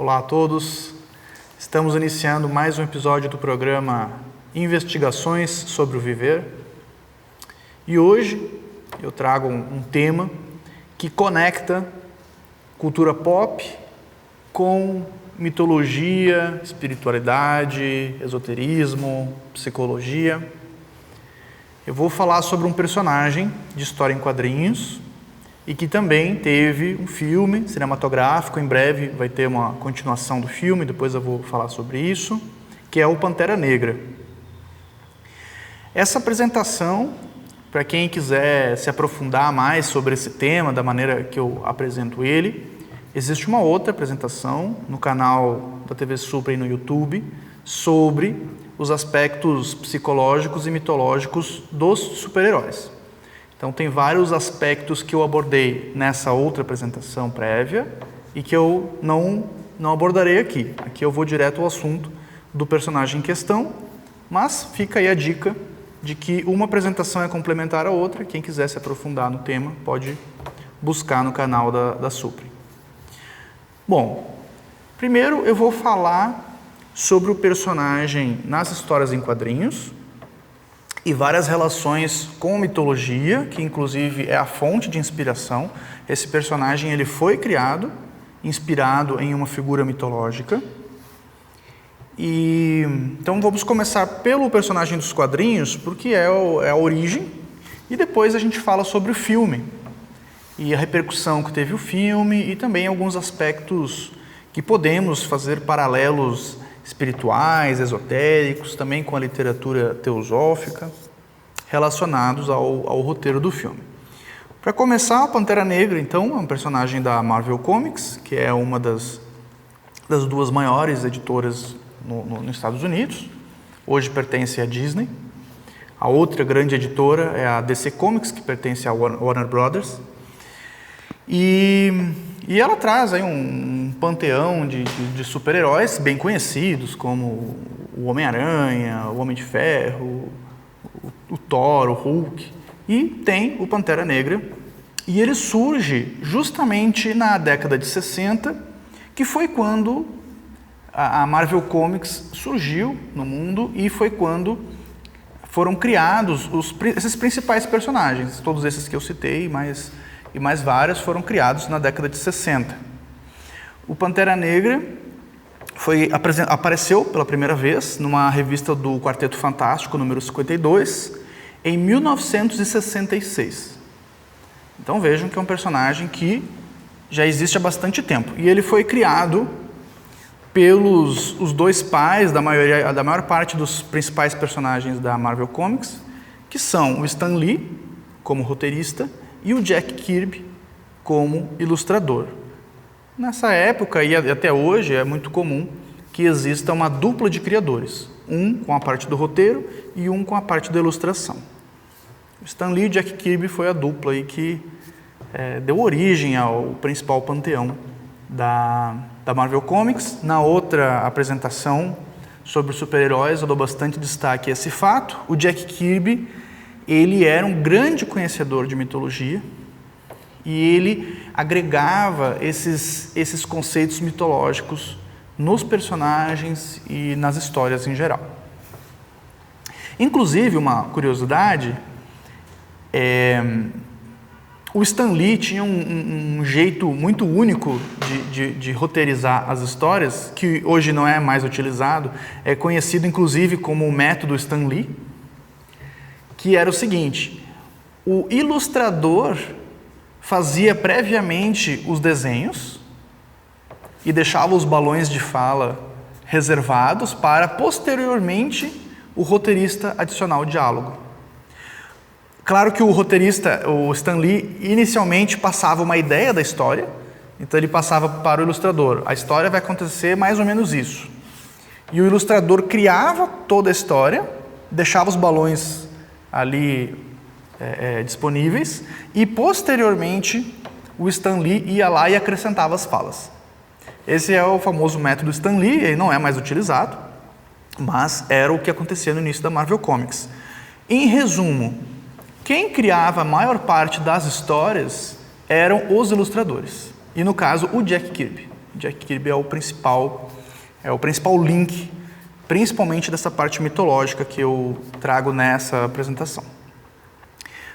Olá a todos, estamos iniciando mais um episódio do programa Investigações sobre o Viver e hoje eu trago um tema que conecta cultura pop com mitologia, espiritualidade, esoterismo, psicologia. Eu vou falar sobre um personagem de história em quadrinhos e que também teve um filme cinematográfico, em breve vai ter uma continuação do filme, depois eu vou falar sobre isso, que é o Pantera Negra. Essa apresentação, para quem quiser se aprofundar mais sobre esse tema, da maneira que eu apresento ele, existe uma outra apresentação no canal da TV Supra e no YouTube sobre os aspectos psicológicos e mitológicos dos super-heróis. Então, tem vários aspectos que eu abordei nessa outra apresentação prévia e que eu não abordarei aqui. Aqui eu vou direto ao assunto do personagem em questão, mas fica aí a dica de que uma apresentação é complementar à outra. Quem quiser se aprofundar no tema pode buscar no canal da Supra. Bom, primeiro eu vou falar sobre o personagem nas histórias em quadrinhos e várias relações com mitologia, que inclusive é a fonte de inspiração. Esse personagem ele foi criado, inspirado em uma figura mitológica. Então vamos começar pelo personagem dos quadrinhos, porque é a origem, e depois a gente fala sobre o filme, e a repercussão que teve o filme, e também alguns aspectos que podemos fazer paralelos espirituais, esotéricos, também com a literatura teosófica, relacionados ao roteiro do filme. Para começar, a Pantera Negra, então, é um personagem da Marvel Comics, que é uma das duas maiores editoras nos Estados Unidos. Hoje pertence à Disney. A outra grande editora é a DC Comics, que pertence à Warner Brothers. E ela traz aí um panteão de super-heróis bem conhecidos, como o Homem-Aranha, o Homem de Ferro, o Thor, o Hulk, e tem o Pantera Negra. E ele surge justamente na década de 60, que foi quando a Marvel Comics surgiu no mundo e foi quando foram criados esses principais personagens. Todos esses que eu citei, e mais vários foram criados na década de 60. O Pantera Negra apareceu pela primeira vez numa revista do Quarteto Fantástico, número 52, em 1966. Então vejam que é um personagem que já existe há bastante tempo. E ele foi criado pelos os dois pais da maior parte dos principais personagens da Marvel Comics, que são o Stan Lee, como roteirista, e o Jack Kirby como ilustrador. Nessa época e até hoje é muito comum que exista uma dupla de criadores, um com a parte do roteiro e um com a parte da ilustração. O Stan Lee e o Jack Kirby foi a dupla aí que deu origem ao principal panteão da Marvel Comics. Na outra apresentação sobre os super-heróis eu dou bastante destaque a esse fato. O Jack Kirby ele era um grande conhecedor de mitologia e ele agregava esses conceitos mitológicos nos personagens e nas histórias em geral. Inclusive, uma curiosidade, o Stan Lee tinha um jeito muito único de roteirizar as histórias, que hoje não é mais utilizado, é conhecido inclusive como o método Stan Lee, que era o seguinte: o ilustrador fazia previamente os desenhos e deixava os balões de fala reservados para, posteriormente, o roteirista adicionar o diálogo. Claro que o roteirista, o Stan Lee, inicialmente passava uma ideia da história, então ele passava para o ilustrador: a história vai acontecer mais ou menos isso. E o ilustrador criava toda a história, deixava os balões ali disponíveis e posteriormente o Stan Lee ia lá e acrescentava as falas. Esse é o famoso método Stan Lee, ele não é mais utilizado, mas era o que acontecia no início da Marvel Comics. Em resumo, quem criava a maior parte das histórias eram os ilustradores, e no caso o Jack Kirby. Jack Kirby é o principal link, principalmente dessa parte mitológica que eu trago nessa apresentação.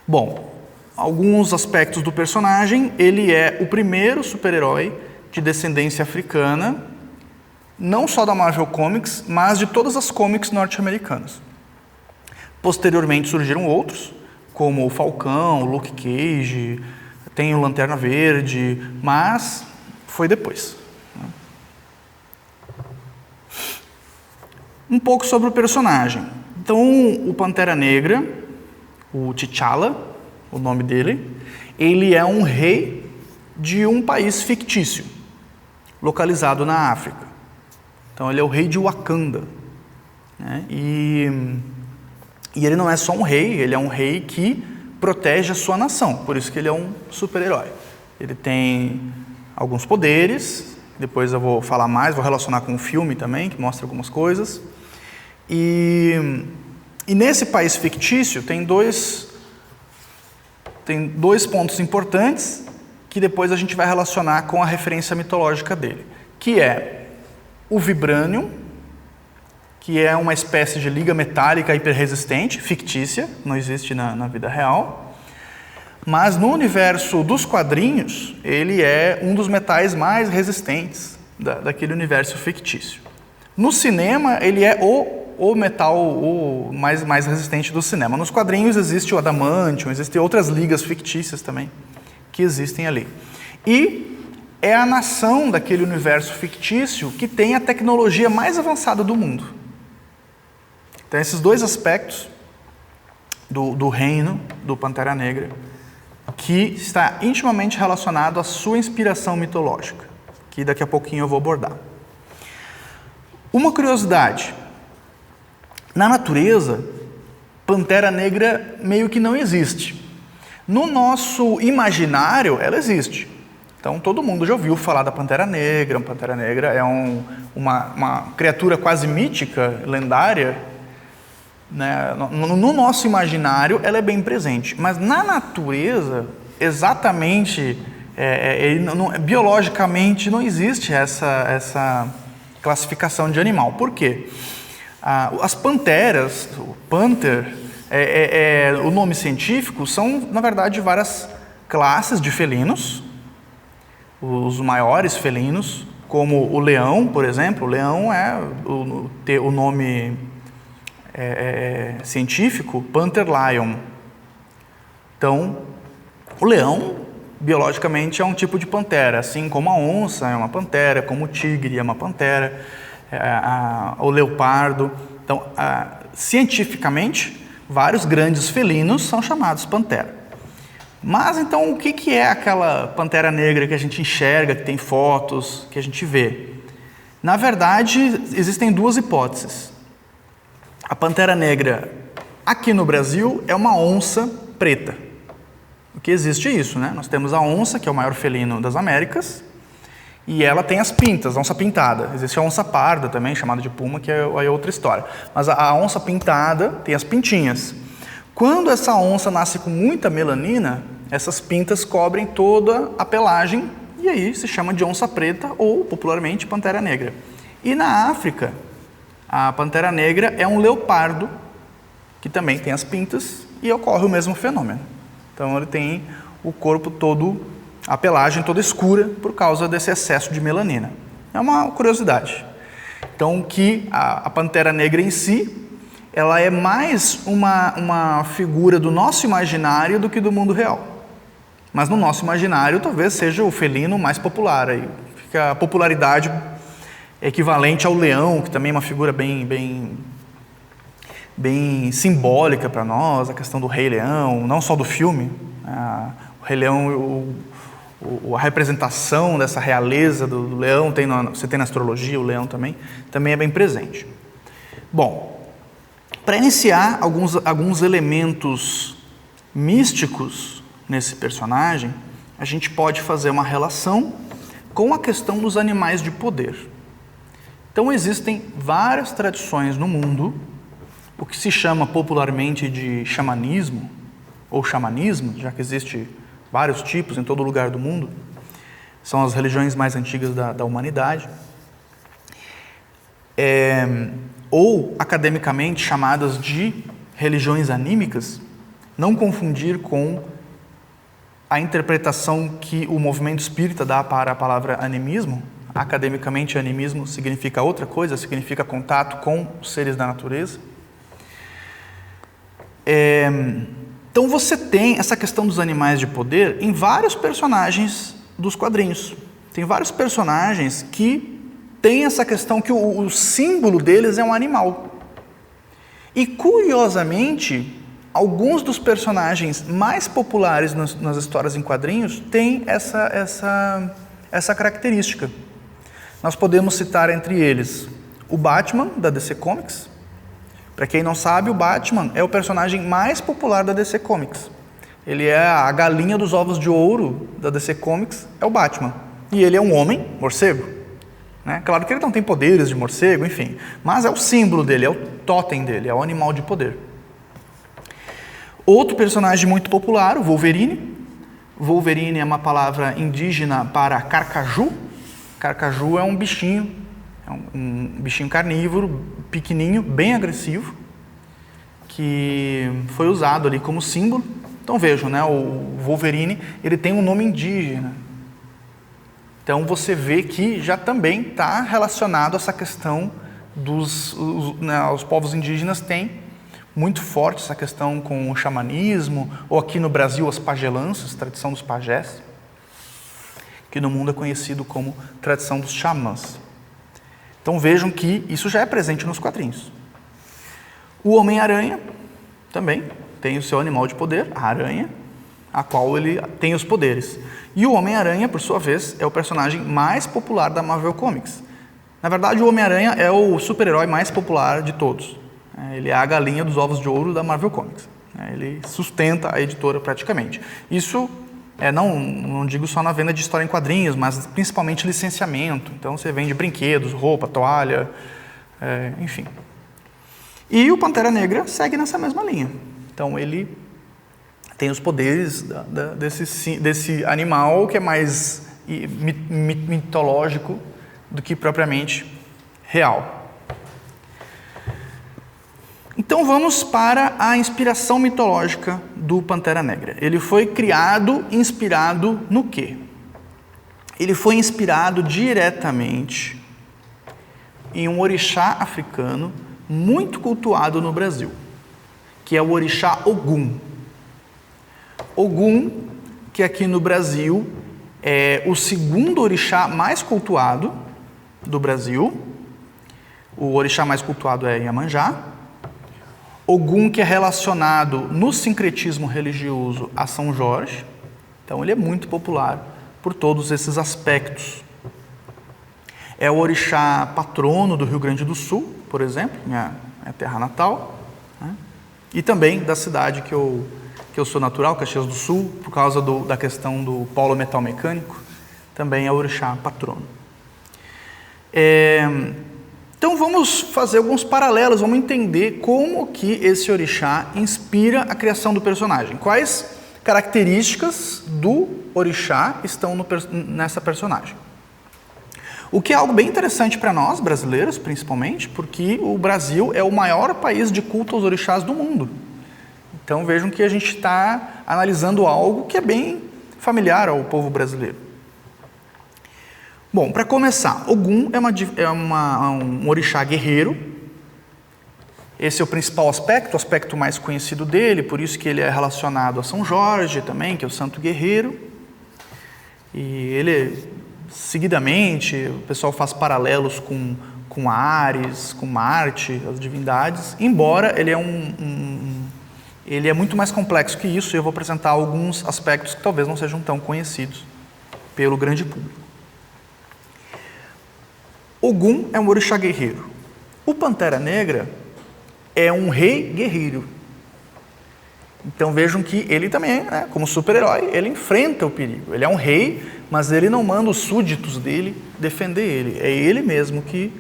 Bom, alguns aspectos do personagem: ele é o primeiro super-herói de descendência africana, não só da Marvel Comics, mas de todas as comics norte-americanas. Posteriormente surgiram outros, como o Falcão, o Luke Cage, tem o Lanterna Verde, mas foi depois. Um pouco sobre o personagem. Então, o Pantera Negra, o T'Challa, o nome dele, ele é um rei de um país fictício, localizado na África. Então, ele é o rei de Wakanda, né? E ele não é só um rei, ele é um rei que protege a sua nação, por isso que ele é um super-herói. Ele tem alguns poderes, depois eu vou falar mais, vou relacionar com o filme também, que mostra algumas coisas. E nesse país fictício tem dois pontos importantes que depois a gente vai relacionar com a referência mitológica dele, que é o Vibranium, que é uma espécie de liga metálica hiperresistente, fictícia, não existe na vida real, mas no universo dos quadrinhos ele é um dos metais mais resistentes daquele universo fictício. No cinema ele é o metal mais resistente do cinema. Nos quadrinhos existe o Adamantium, existem outras ligas fictícias também que existem ali. E é a nação daquele universo fictício que tem a tecnologia mais avançada do mundo. Então, esses dois aspectos do reino do Pantera Negra, que está intimamente relacionado à sua inspiração mitológica, que daqui a pouquinho eu vou abordar. Uma curiosidade: na natureza, Pantera Negra meio que não existe. No nosso imaginário, ela existe. Então, todo mundo já ouviu falar da Pantera Negra. A Pantera Negra é uma criatura quase mítica, lendária, né? No nosso imaginário, ela é bem presente. Mas na natureza, exatamente, biologicamente, não existe essa classificação de animal. Por quê? As panteras, o panther, o nome científico, são, na verdade, várias classes de felinos. Os maiores felinos, como o leão, por exemplo. O leão é o nome científico, Panther lion. Então, o leão, biologicamente, é um tipo de pantera, assim como a onça é uma pantera, como o tigre é uma pantera, o leopardo. Então, cientificamente, vários grandes felinos são chamados pantera. Mas, então, o que é aquela Pantera Negra que a gente enxerga, que tem fotos, que a gente vê? Na verdade, existem duas hipóteses. A Pantera Negra, aqui no Brasil, é uma onça preta. Porque existe isso, né? Nós temos a onça, que é o maior felino das Américas, e ela tem as pintas, a onça pintada. Existe a onça parda também, chamada de puma, que é outra história. Mas a onça pintada tem as pintinhas. Quando essa onça nasce com muita melanina, essas pintas cobrem toda a pelagem e aí se chama de onça preta ou, popularmente, Pantera Negra. E na África, a Pantera Negra é um leopardo que também tem as pintas e ocorre o mesmo fenômeno. Então ele tem o corpo todo, a pelagem toda escura por causa desse excesso de melanina. É uma curiosidade. Então que a Pantera Negra em si, ela é mais uma figura do nosso imaginário do que do mundo real. Mas no nosso imaginário talvez seja o felino mais popular. Aí fica a popularidade equivalente ao leão, que também é uma figura bem simbólica para nós, a questão do Rei Leão, não só do filme. O Rei Leão, a representação dessa realeza do leão, você tem na astrologia, o leão também é bem presente. Bom, para iniciar alguns elementos místicos nesse personagem, a gente pode fazer uma relação com a questão dos animais de poder. Então existem várias tradições no mundo, o que se chama popularmente de xamanismo, ou xamanismo, já que existe vários tipos em todo lugar do mundo, São as religiões mais antigas da humanidade. Ou, academicamente, chamadas de religiões anímicas, não confundir com a interpretação que o movimento espírita dá para a palavra animismo. Academicamente, animismo significa outra coisa, significa contato com os seres da natureza. Então você tem essa questão dos animais de poder em vários personagens dos quadrinhos. Tem vários personagens que têm essa questão que o símbolo deles é um animal. E, curiosamente, alguns dos personagens mais populares nas histórias em quadrinhos têm essa característica. Nós podemos citar entre eles o Batman, da DC Comics. Para quem não sabe, o Batman é o personagem mais popular da DC Comics. Ele é a galinha dos ovos de ouro da DC Comics, é o Batman. E ele é um homem morcego. Né? Claro que ele não tem poderes de morcego, enfim. Mas é o símbolo dele, é o totem dele, é o animal de poder. Outro personagem muito popular, o Wolverine. Wolverine é uma palavra indígena para carcaju. Carcaju é um bichinho carnívoro, pequenininho, bem agressivo, que foi usado ali como símbolo. Então vejam, né, o Wolverine, ele tem um nome indígena. Então você vê que já também está relacionado a essa questão os povos indígenas têm muito forte essa questão com o xamanismo, ou aqui no Brasil as pagelanças, tradição dos pajés, que no mundo é conhecido como tradição dos xamãs. Então vejam que isso já é presente nos quadrinhos. O Homem-Aranha também tem o seu animal de poder, a aranha, a qual ele tem os poderes. E o Homem-Aranha, por sua vez, é o personagem mais popular da Marvel Comics. Na verdade, o Homem-Aranha é o super-herói mais popular de todos. Ele é a galinha dos ovos de ouro da Marvel Comics. Ele sustenta a editora praticamente. Isso não digo só na venda de história em quadrinhos, mas principalmente licenciamento. Então você vende brinquedos, roupa, toalha, enfim. E o Pantera Negra segue nessa mesma linha. Então ele tem os poderes desse animal que é mais mitológico do que propriamente real. Então vamos para a inspiração mitológica do Pantera Negra. Ele foi criado, inspirado no quê? Ele foi inspirado diretamente em um orixá africano muito cultuado no Brasil, que é o orixá Ogum. Ogum, que aqui no Brasil é o segundo orixá mais cultuado do Brasil. O orixá mais cultuado é Iemanjá. Ogum, que é relacionado no sincretismo religioso a São Jorge. Então ele é muito popular por todos esses aspectos. É o orixá patrono do Rio Grande do Sul, por exemplo, minha terra natal, né? E também da cidade que eu sou natural, Caxias do Sul, por causa da questão do polo metal mecânico, também é o orixá patrono. Então vamos fazer alguns paralelos, vamos entender como que esse orixá inspira a criação do personagem. Quais características do orixá estão nessa personagem. O que é algo bem interessante para nós, brasileiros, principalmente, porque o Brasil é o maior país de culto aos orixás do mundo. Então vejam que a gente está analisando algo que é bem familiar ao povo brasileiro. Bom, para começar, Ogum é um orixá guerreiro. Esse é o principal aspecto, o aspecto mais conhecido dele, por isso que ele é relacionado a São Jorge também, que é o santo guerreiro. E ele, seguidamente, o pessoal faz paralelos com Ares, com Marte, as divindades, embora ele ele é muito mais complexo que isso, e eu vou apresentar alguns aspectos que talvez não sejam tão conhecidos pelo grande público. Ogum é um orixá guerreiro. O Pantera Negra é um rei guerreiro. Então vejam que ele também, como super-herói, ele enfrenta o perigo. Ele é um rei, mas ele não manda os súditos dele defender ele. É ele mesmo que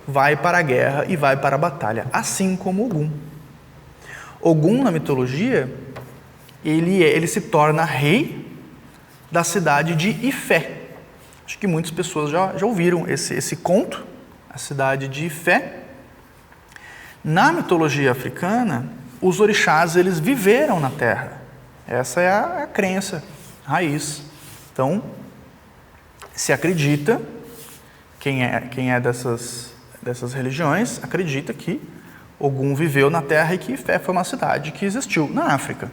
vai para a guerra e vai para a batalha, assim como Ogum. Ogum, na mitologia, ele se torna rei da cidade de Ifé. Acho que muitas pessoas já ouviram esse conto, a cidade de Ifé. Na mitologia africana, os orixás eles viveram na terra. Essa é a crença raiz. Então, se acredita, quem é dessas religiões, acredita que Ogum viveu na terra e que Ifé foi uma cidade que existiu na África.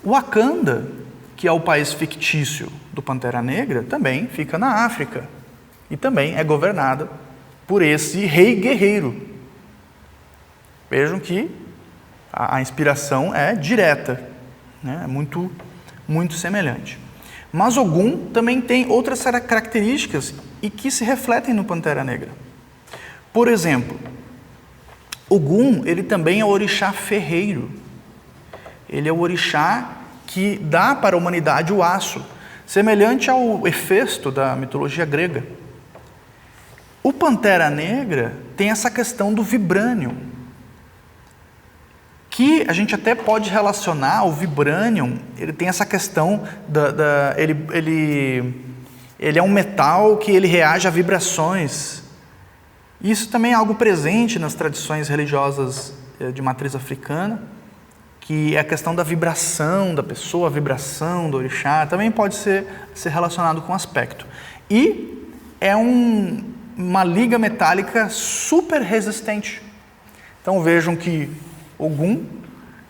Wakanda, que é o país fictício do Pantera Negra, também fica na África e também é governada por esse rei guerreiro. Vejam que a inspiração é direta, né? É muito, muito semelhante. Mas Ogum também tem outras características e que se refletem no Pantera Negra. Por exemplo, Ogum, ele também é o orixá ferreiro. Ele é o orixá que dá para a humanidade o aço, semelhante ao Hefesto da mitologia grega. O Pantera Negra tem essa questão do vibranium, que a gente até pode relacionar. O vibranium, ele tem essa questão ele é um metal que ele reage a vibrações. Isso também é algo presente nas tradições religiosas de matriz africana, que é a questão da vibração da pessoa, a vibração do orixá, também pode ser relacionado com o aspecto. E é uma liga metálica super resistente. Então vejam que Ogum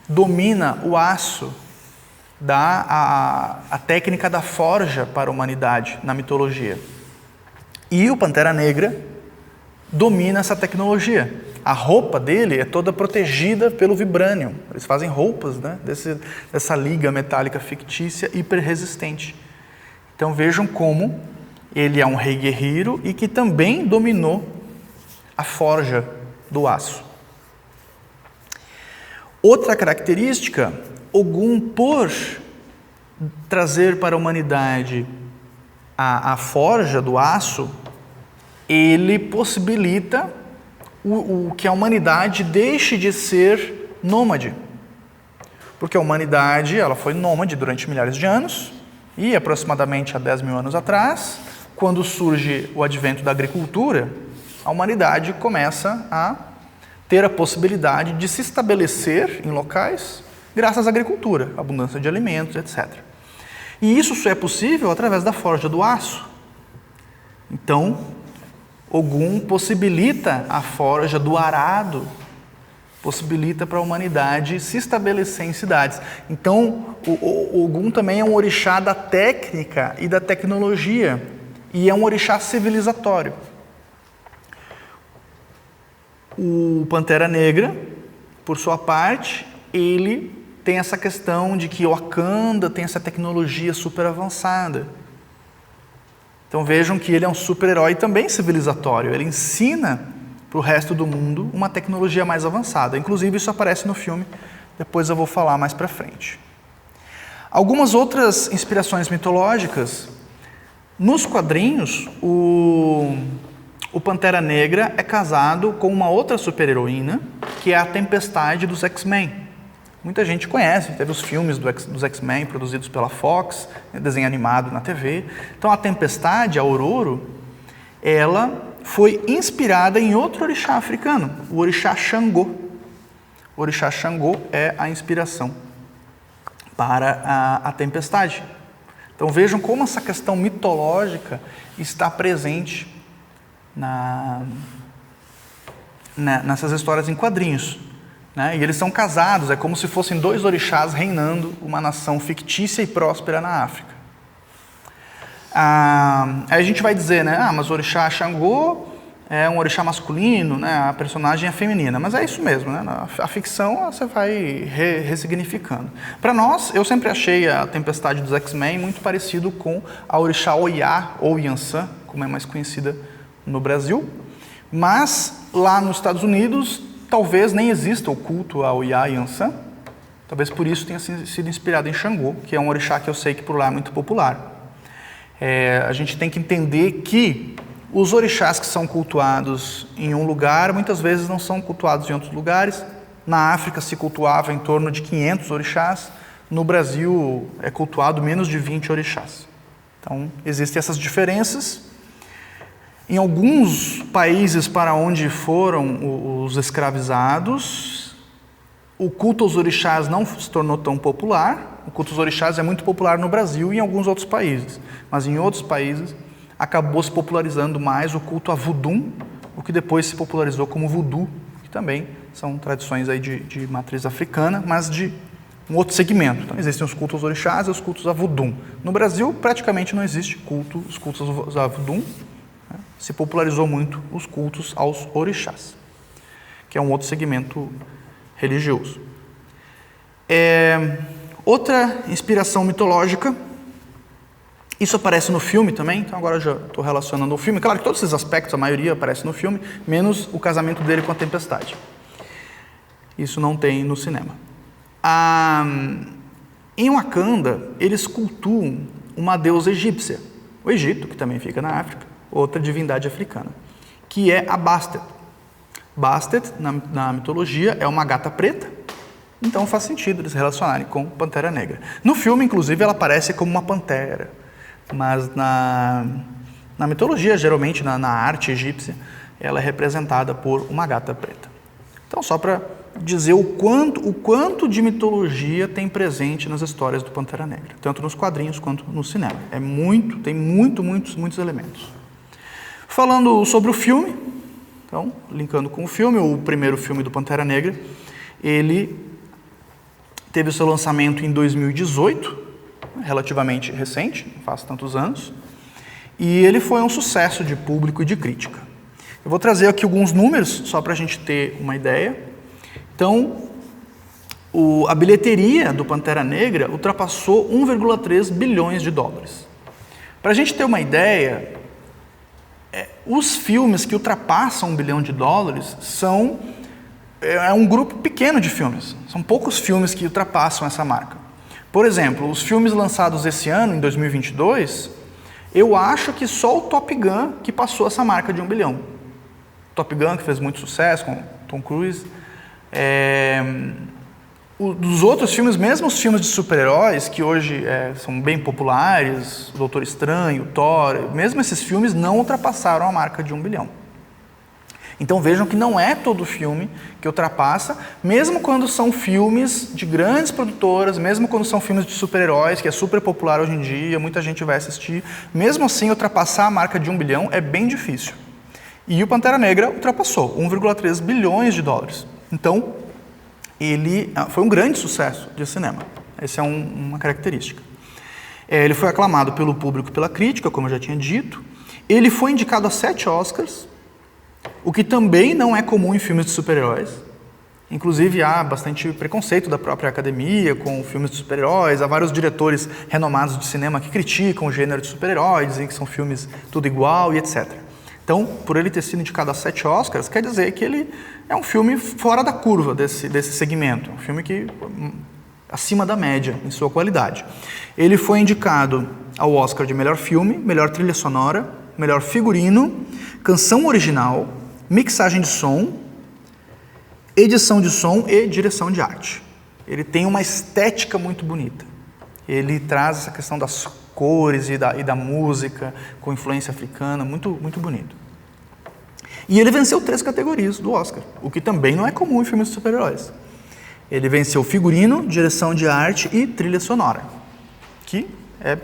domina o aço, dá a técnica da forja para a humanidade na mitologia. E o Pantera Negra domina essa tecnologia. A roupa dele é toda protegida pelo vibranium. Eles fazem roupas, né, dessa liga metálica fictícia hiper resistente. Então vejam como ele é um rei guerreiro e que também dominou a forja do aço. Outra característica, Ogum, por trazer para a humanidade a forja do aço, ele possibilita que a humanidade deixe de ser nômade. Porque a humanidade ela foi nômade durante milhares de anos e aproximadamente há 10 mil anos atrás, quando surge o advento da agricultura, a humanidade começa a ter a possibilidade de se estabelecer em locais graças à agricultura, abundância de alimentos, etc. E isso só é possível através da forja do aço. Então, Ogum possibilita a forja do arado, possibilita para a humanidade se estabelecer em cidades. Então, o Ogum também é um orixá da técnica e da tecnologia, e é um orixá civilizatório. O Pantera Negra, por sua parte, ele tem essa questão de que Wakanda tem essa tecnologia super avançada. Então vejam que ele é um super-herói também civilizatório. Ele ensina para o resto do mundo uma tecnologia mais avançada. Inclusive isso aparece no filme, depois eu vou falar mais para frente. Algumas outras inspirações mitológicas. Nos quadrinhos, o Pantera Negra é casado com uma outra super-heroína, que é a Tempestade dos X-Men. Muita gente conhece, teve os filmes dos X-Men produzidos pela Fox, desenho animado na TV. Então a Tempestade, a Ororo, ela foi inspirada em outro orixá africano, o orixá Xangô. O orixá Xangô é a inspiração para a Tempestade. Então vejam como essa questão mitológica está presente nessas histórias em quadrinhos. Né? E eles são casados, é como se fossem dois orixás reinando uma nação fictícia e próspera na África. Aí a gente vai dizer, né? Mas o orixá Xangô é um orixá masculino, né? A personagem é feminina. Mas é isso mesmo, né? A ficção você vai ressignificando. Para nós, eu sempre achei a Tempestade dos X-Men muito parecido com a orixá Oiá, ou Yansan, como é mais conhecida no Brasil. Mas lá nos Estados Unidos, talvez nem exista o culto a Oiá e Yansan. Talvez por isso tenha sido inspirado em Xangô, que é um orixá que eu sei que por lá é muito popular. A gente tem que entender que os orixás que são cultuados em um lugar, muitas vezes não são cultuados em outros lugares. Na África se cultuava em torno de 500 orixás. No Brasil é cultuado menos de 20 orixás. Então, existem essas diferenças. Em alguns países para onde foram os escravizados, o culto aos orixás não se tornou tão popular. O culto aos orixás é muito popular no Brasil e em alguns outros países. Mas em outros países acabou se popularizando mais o culto a Vodum, o que depois se popularizou como Voodoo, que também são tradições aí de matriz africana, mas de um outro segmento. Então existem os cultos aos orixás e os cultos a Vodum. No Brasil praticamente não existe os cultos a Vodum. Se popularizou muito os cultos aos orixás, que é um outro segmento religioso. Outra inspiração mitológica, isso aparece no filme também, então agora eu já estou relacionando o filme. Claro que todos esses aspectos, a maioria aparece no filme, menos o casamento dele com a tempestade. Isso não tem no cinema. Em Wakanda, eles cultuam uma deusa egípcia, o Egito, que também fica na África, outra divindade africana, que é a Bastet. Bastet, na mitologia, é uma gata preta, então faz sentido eles relacionarem com Pantera Negra. No filme, inclusive, ela aparece como uma pantera, mas na mitologia, geralmente na arte egípcia, ela é representada por uma gata preta. Então, só para dizer o quanto de mitologia tem presente nas histórias do Pantera Negra, tanto nos quadrinhos quanto no cinema. Tem muitos elementos. Falando sobre o filme, então, linkando com o filme, o primeiro filme do Pantera Negra, ele teve o seu lançamento em 2018, relativamente recente, não faz tantos anos, e ele foi um sucesso de público e de crítica. Eu vou trazer aqui alguns números, só para a gente ter uma ideia. Então, a bilheteria do Pantera Negra ultrapassou 1,3 bilhões de dólares. Para a gente ter uma ideia, os filmes que ultrapassam 1 bilhão de dólares são um grupo pequeno de filmes. São poucos filmes que ultrapassam essa marca. Por exemplo, os filmes lançados esse ano, em 2022, eu acho que só o Top Gun que passou essa marca de 1 bilhão. Top Gun, que fez muito sucesso com Tom Cruise. Dos outros filmes, mesmo os filmes de super-heróis, que hoje são bem populares, o Doutor Estranho, Thor, mesmo esses filmes não ultrapassaram a marca de 1 bilhão. Então vejam que não é todo filme que ultrapassa, mesmo quando são filmes de grandes produtoras, mesmo quando são filmes de super-heróis, que é super popular hoje em dia, muita gente vai assistir, mesmo assim ultrapassar a marca de 1 bilhão é bem difícil. E o Pantera Negra ultrapassou 1,3 bilhões de dólares. Então, ele foi um grande sucesso de cinema. Essa é uma característica. Ele foi aclamado pelo público e pela crítica, como eu já tinha dito. Ele foi indicado a 7 Oscars, o que também não é comum em filmes de super-heróis. Inclusive, há bastante preconceito da própria academia com filmes de super-heróis. Há vários diretores renomados de cinema que criticam o gênero de super-heróis, dizem que são filmes tudo igual e etc. Então, por ele ter sido indicado a 7 Oscars, quer dizer que ele é um filme fora da curva desse segmento. Um filme que acima da média em sua qualidade. Ele foi indicado ao Oscar de melhor filme, melhor trilha sonora, melhor figurino, canção original, mixagem de som, edição de som e direção de arte. Ele tem uma estética muito bonita. Ele traz essa questão das cores e da música com influência africana, muito bonito. E ele venceu 3 categorias do Oscar, o que também não é comum em filmes de super-heróis. Ele venceu figurino, direção de arte e trilha sonora, que é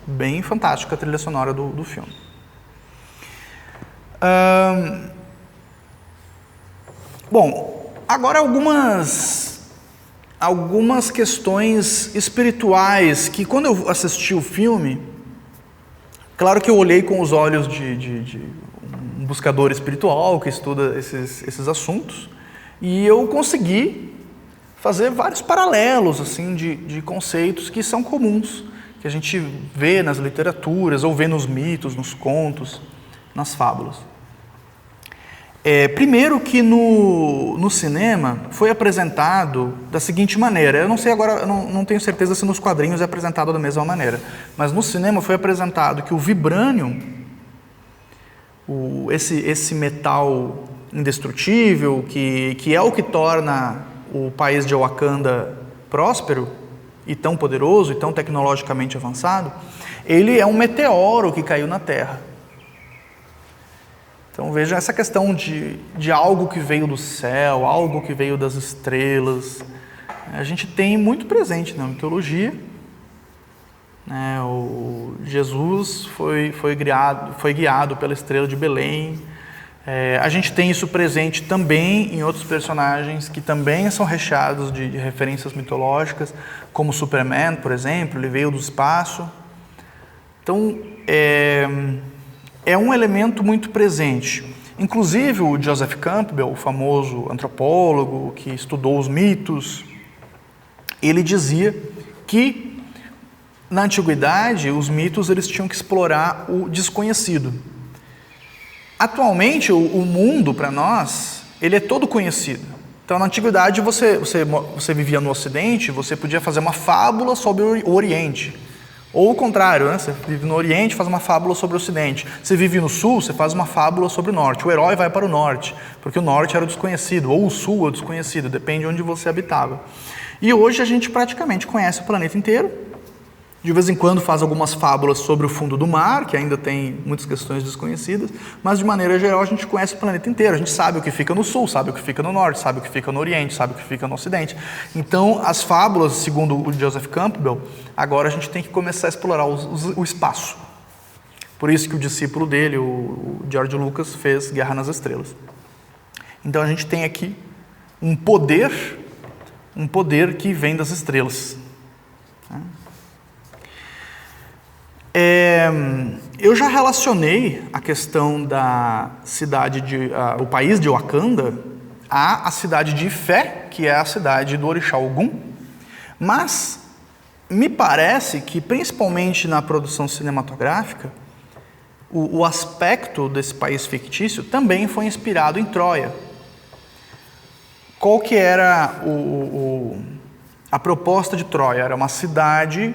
bem fantástica a trilha sonora do filme. Bom, agora algumas questões espirituais que, quando eu assisti o filme, claro que eu olhei com os olhos de um buscador espiritual que estuda esses assuntos, e eu consegui fazer vários paralelos assim, de conceitos que são comuns, que a gente vê nas literaturas, ou vê nos mitos, nos contos, nas fábulas. Primeiro que no cinema foi apresentado da seguinte maneira, eu não sei agora, eu não tenho certeza se nos quadrinhos é apresentado da mesma maneira, mas no cinema foi apresentado que o vibranium, esse metal indestrutível, que é o que torna o país de Wakanda próspero e tão poderoso e tão tecnologicamente avançado, ele é um meteoro que caiu na Terra. Então veja essa questão de algo que veio do céu, algo que veio das estrelas. A gente tem muito presente na mitologia. O Jesus foi guiado pela estrela de Belém. A gente tem isso presente também em outros personagens que também são recheados de referências mitológicas, como Superman, por exemplo, ele veio do espaço. Então, é um elemento muito presente. Inclusive, o Joseph Campbell, o famoso antropólogo que estudou os mitos, ele dizia que, na antiguidade, os mitos eles tinham que explorar o desconhecido. Atualmente, o mundo, para nós, ele é todo conhecido. Então, na antiguidade, você vivia no Ocidente, você podia fazer uma fábula sobre o Oriente. Ou o contrário, né? Você vive no Oriente, faz uma fábula sobre o Ocidente. Você vive no Sul, você faz uma fábula sobre o Norte. O herói vai para o Norte, porque o Norte era o desconhecido, ou o Sul é o desconhecido, depende de onde você habitava. E hoje a gente praticamente conhece o planeta inteiro. De vez em quando faz algumas fábulas sobre o fundo do mar, que ainda tem muitas questões desconhecidas, mas de maneira geral a gente conhece o planeta inteiro. A gente sabe o que fica no sul, sabe o que fica no norte, sabe o que fica no oriente, sabe o que fica no ocidente. Então, as fábulas, segundo o Joseph Campbell, agora a gente tem que começar a explorar o espaço. Por isso que o discípulo dele, o George Lucas, fez Guerra nas Estrelas. Então a gente tem aqui um poder que vem das estrelas. Eu já relacionei a questão da cidade o país de Wakanda à cidade de Ifé, que é a cidade do orixá Ogum, mas me parece que, principalmente na produção cinematográfica, o aspecto desse país fictício também foi inspirado em Troia. Qual que era a proposta de Troia? Era uma cidade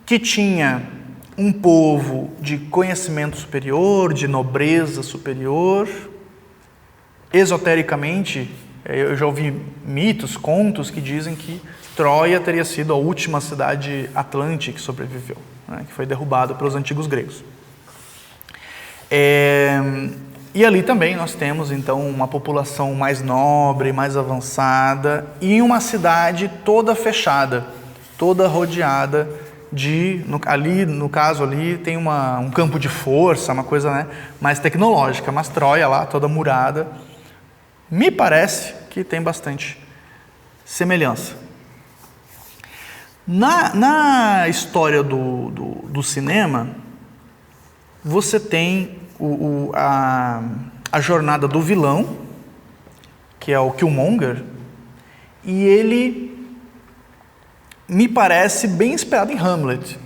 que tinha um povo de conhecimento superior, de nobreza superior. Esotericamente, eu já ouvi mitos, contos que dizem que Troia teria sido a última cidade atlântica que sobreviveu, né, que foi derrubada pelos antigos gregos. E ali também nós temos, então, uma população mais nobre, mais avançada, e uma cidade toda fechada, toda rodeada no caso ali tem um campo de força, uma coisa, né, mais tecnológica, mas Troia lá, toda murada, me parece que tem bastante semelhança. Na história do cinema, você tem a jornada do vilão, que é o Killmonger, e ele me parece bem inspirado em Hamlet,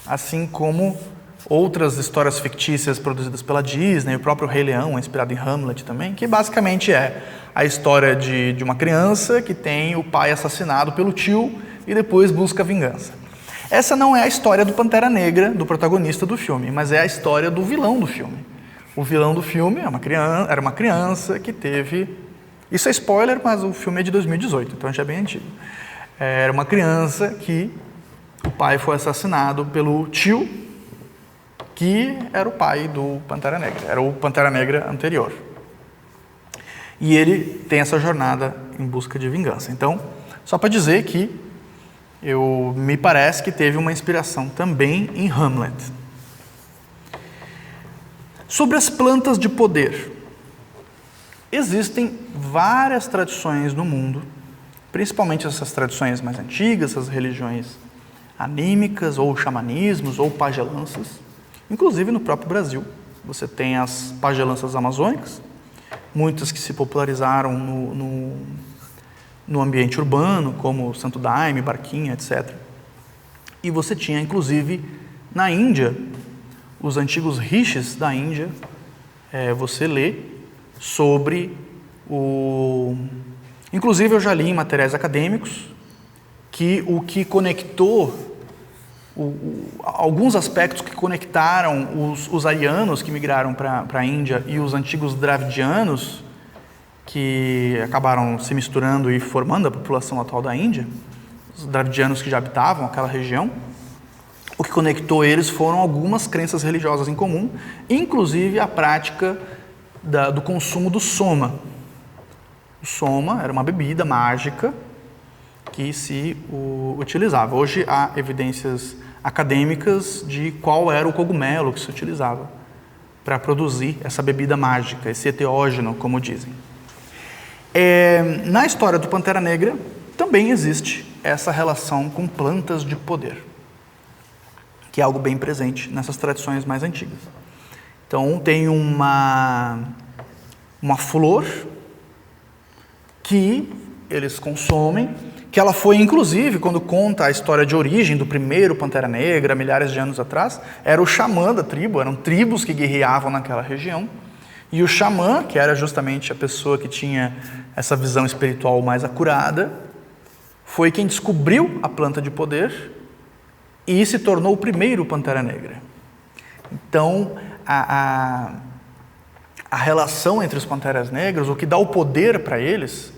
assim como outras histórias fictícias produzidas pela Disney, o próprio Rei Leão é inspirado em Hamlet também, que basicamente é a história de uma criança que tem o pai assassinado pelo tio e depois busca vingança. Essa não é a história do Pantera Negra, do protagonista do filme, mas é a história do vilão do filme. O vilão do filme era uma criança que teve... Isso é spoiler, mas o filme é de 2018, então já é bem antigo. Era uma criança que o pai foi assassinado pelo tio, que era o pai do Pantera Negra, era o Pantera Negra anterior. E ele tem essa jornada em busca de vingança. Então, só para dizer que me parece que teve uma inspiração também em Hamlet. Sobre as plantas de poder. Existem várias tradições no mundo, principalmente essas tradições mais antigas, essas religiões anímicas, ou xamanismos, ou pagelanças. Inclusive no próprio Brasil, você tem as pagelanças amazônicas, muitas que se popularizaram no ambiente urbano, como Santo Daime, Barquinha, etc. E você tinha, inclusive, na Índia, os antigos rishis da Índia, você lê sobre Inclusive, eu já li em materiais acadêmicos que o que conectou, alguns aspectos que conectaram os arianos que migraram para a Índia e os antigos dravidianos, que acabaram se misturando e formando a população atual da Índia, dravidianos que já habitavam aquela região. O que conectou eles foram algumas crenças religiosas em comum, inclusive a prática do consumo do soma. O soma era uma bebida mágica que se utilizava. Hoje há evidências acadêmicas de qual era o cogumelo que se utilizava para produzir essa bebida mágica, esse enteógeno, como dizem. Na história do Pantera Negra também existe essa relação com plantas de poder, que é algo bem presente nessas tradições mais antigas. Então tem uma flor que eles consomem, que ela foi, inclusive, quando conta a história de origem do primeiro Pantera Negra, milhares de anos atrás, era o xamã da tribo, eram tribos que guerreavam naquela região, e o xamã, que era justamente a pessoa que tinha essa visão espiritual mais acurada, foi quem descobriu a planta de poder e se tornou o primeiro Pantera Negra. Então, a relação entre os Panteras Negras, o que dá o poder para eles,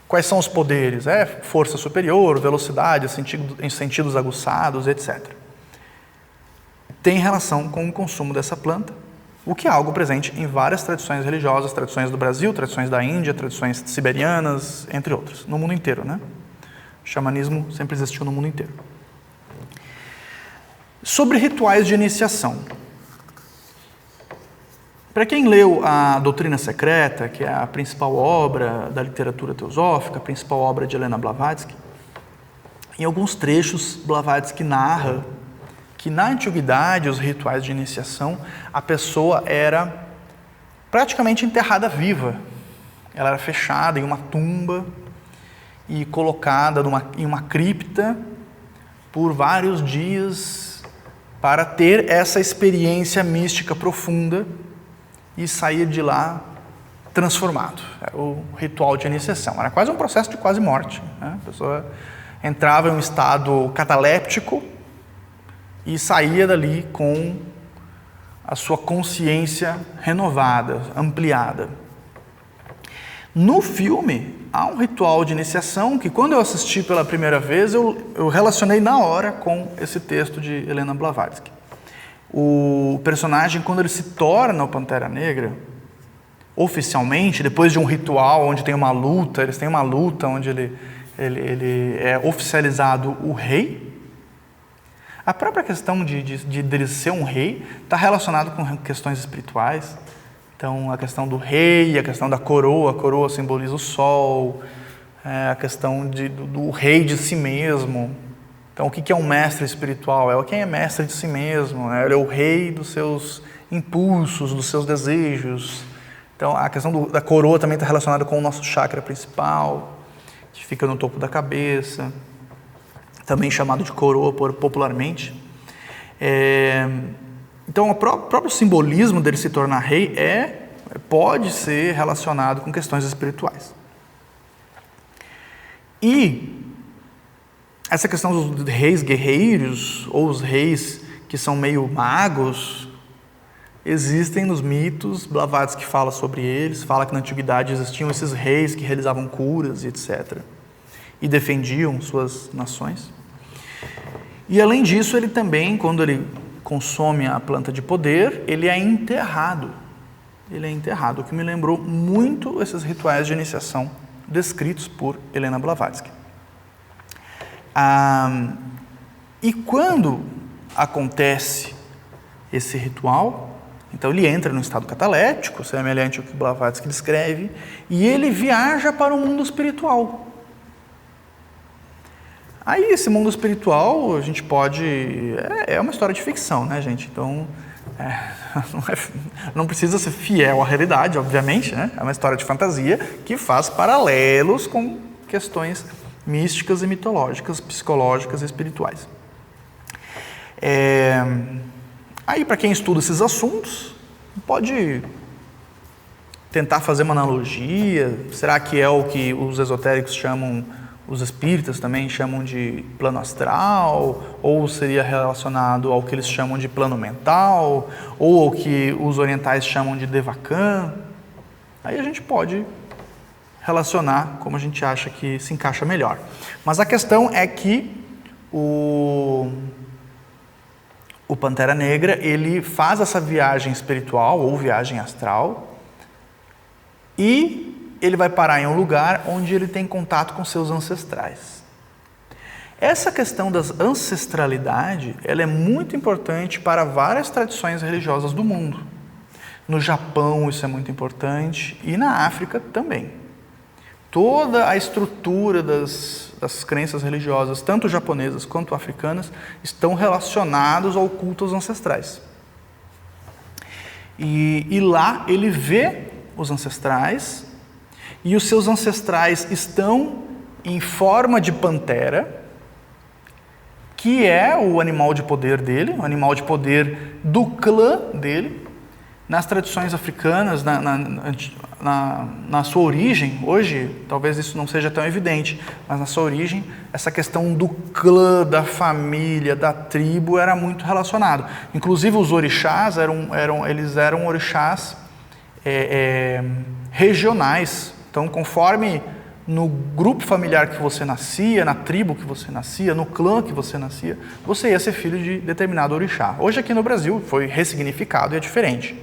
quais são os poderes? Força superior, velocidade, sentidos aguçados, etc. Tem relação com o consumo dessa planta, o que é algo presente em várias tradições religiosas, tradições do Brasil, tradições da Índia, tradições siberianas, entre outras, no mundo inteiro, né? O xamanismo sempre existiu no mundo inteiro. Sobre rituais de iniciação. Para quem leu a Doutrina Secreta, que é a principal obra da literatura teosófica, a principal obra de Helena Blavatsky, em alguns trechos Blavatsky narra que na antiguidade, os rituais de iniciação, a pessoa era praticamente enterrada viva. Ela era fechada em uma tumba e colocada em uma cripta por vários dias para ter essa experiência mística profunda e sair de lá transformado. Era o ritual de iniciação. Era quase um processo de quase morte, né? A pessoa entrava em um estado cataléptico e saía dali com a sua consciência renovada, ampliada. No filme, há um ritual de iniciação que, quando eu assisti pela primeira vez, eu relacionei na hora com esse texto de Helena Blavatsky. O personagem, quando ele se torna o Pantera Negra, oficialmente, depois de um ritual onde tem uma luta, eles têm uma luta onde ele é oficializado o rei. A própria questão de ser um rei está relacionado com questões espirituais. Então, a questão do rei, a questão da coroa, a coroa simboliza o sol, a questão do rei de si mesmo. Então, o que é um mestre espiritual? É quem é mestre de si mesmo, né? Ele é o rei dos seus impulsos, dos seus desejos. Então, a questão da coroa também está relacionada com o nosso chakra principal, que fica no topo da cabeça, também chamado de coroa popularmente. Então, o próprio simbolismo dele se tornar rei pode ser relacionado com questões espirituais. E essa questão dos reis guerreiros, ou os reis que são meio magos, existem nos mitos. Blavatsky fala sobre eles, fala que na antiguidade existiam esses reis que realizavam curas e etc. E defendiam suas nações. E além disso, ele também, quando ele consome a planta de poder, ele é enterrado. Ele é enterrado, o que me lembrou muito esses rituais de iniciação descritos por Helena Blavatsky. E quando acontece esse ritual, então ele entra no estado cataléptico, semelhante ao que Blavatsky descreve, e ele viaja para o mundo espiritual. Aí esse mundo espiritual, a gente pode... É uma história de ficção, né, gente? Então, não precisa ser fiel à realidade, obviamente, né? É uma história de fantasia que faz paralelos com questões místicas e mitológicas, psicológicas e espirituais. Aí, para quem estuda esses assuntos, pode tentar fazer uma analogia. Será que é o que os esotéricos chamam, os espíritas também chamam de plano astral? Ou seria relacionado ao que eles chamam de plano mental? Ou ao que os orientais chamam de Devakan? Aí a gente pode relacionar como a gente acha que se encaixa melhor. Mas a questão é que o Pantera Negra, ele faz essa viagem espiritual ou viagem astral e ele vai parar em um lugar onde ele tem contato com seus ancestrais. Essa questão da ancestralidade, ela é muito importante para várias tradições religiosas do mundo. No Japão isso é muito importante e na África também. Toda a estrutura das crenças religiosas, tanto japonesas quanto africanas, estão relacionados ao culto aos ancestrais. E lá ele vê os ancestrais e os seus ancestrais estão em forma de pantera, que é o animal de poder dele, o animal de poder do clã dele. Nas tradições africanas, na sua origem, hoje talvez isso não seja tão evidente, mas na sua origem, essa questão do clã, da família, da tribo era muito relacionado. Inclusive os orixás eram orixás regionais. Então, conforme no grupo familiar que você nascia, na tribo que você nascia, no clã que você nascia, você ia ser filho de determinado orixá. Hoje aqui no Brasil foi ressignificado e é diferente.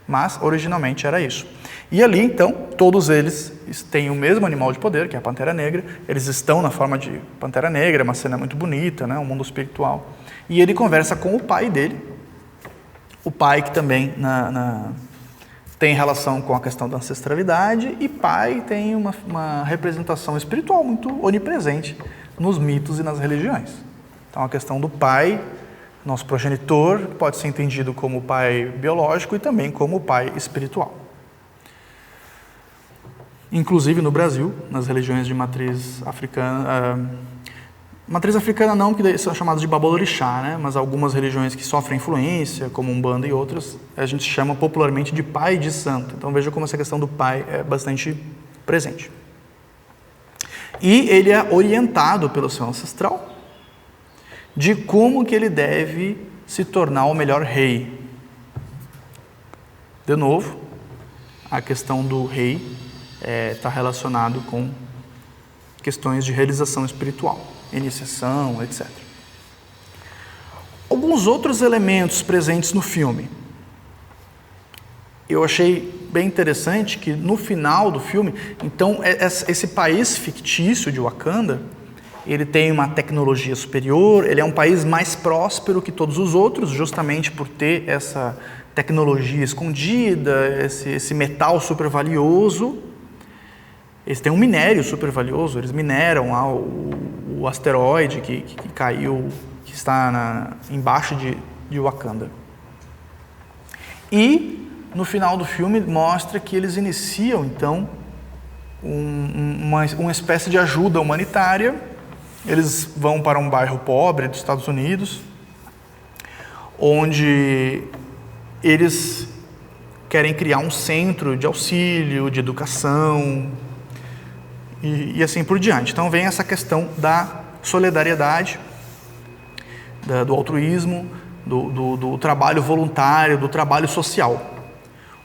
Mas, originalmente, era isso. E ali, então, todos eles têm o mesmo animal de poder, que é a Pantera Negra. Eles estão na forma de Pantera Negra, uma cena muito bonita, né? Um mundo espiritual. E ele conversa com o pai dele. O pai que também tem relação com a questão da ancestralidade. E pai tem uma representação espiritual muito onipresente nos mitos e nas religiões. Então, a questão do pai, nosso progenitor, pode ser entendido como pai biológico e também como pai espiritual. Inclusive no Brasil, nas religiões de matriz africana, matriz africana não, que são chamadas de babalorixá, né? Mas algumas religiões que sofrem influência, como Umbanda e outras, a gente chama popularmente de pai de santo. Então veja como essa questão do pai é bastante presente. E ele é orientado pelo seu ancestral de como que ele deve se tornar o melhor rei. De novo, a questão do rei está relacionado com questões de realização espiritual, iniciação, etc. Alguns outros elementos presentes no filme. Eu achei bem interessante que no final do filme, então, esse país fictício de Wakanda, ele tem uma tecnologia superior, ele é um país mais próspero que todos os outros, justamente por ter essa tecnologia escondida, esse metal super valioso. Eles têm um minério super valioso, eles mineram lá o asteroide que caiu, que está embaixo de Wakanda. E, no final do filme, mostra que eles iniciam, então, uma espécie de ajuda humanitária. Eles vão para um bairro pobre dos Estados Unidos, onde eles querem criar um centro de auxílio, de educação e assim por diante. Então vem essa questão da solidariedade, do altruísmo, do trabalho voluntário, do trabalho social.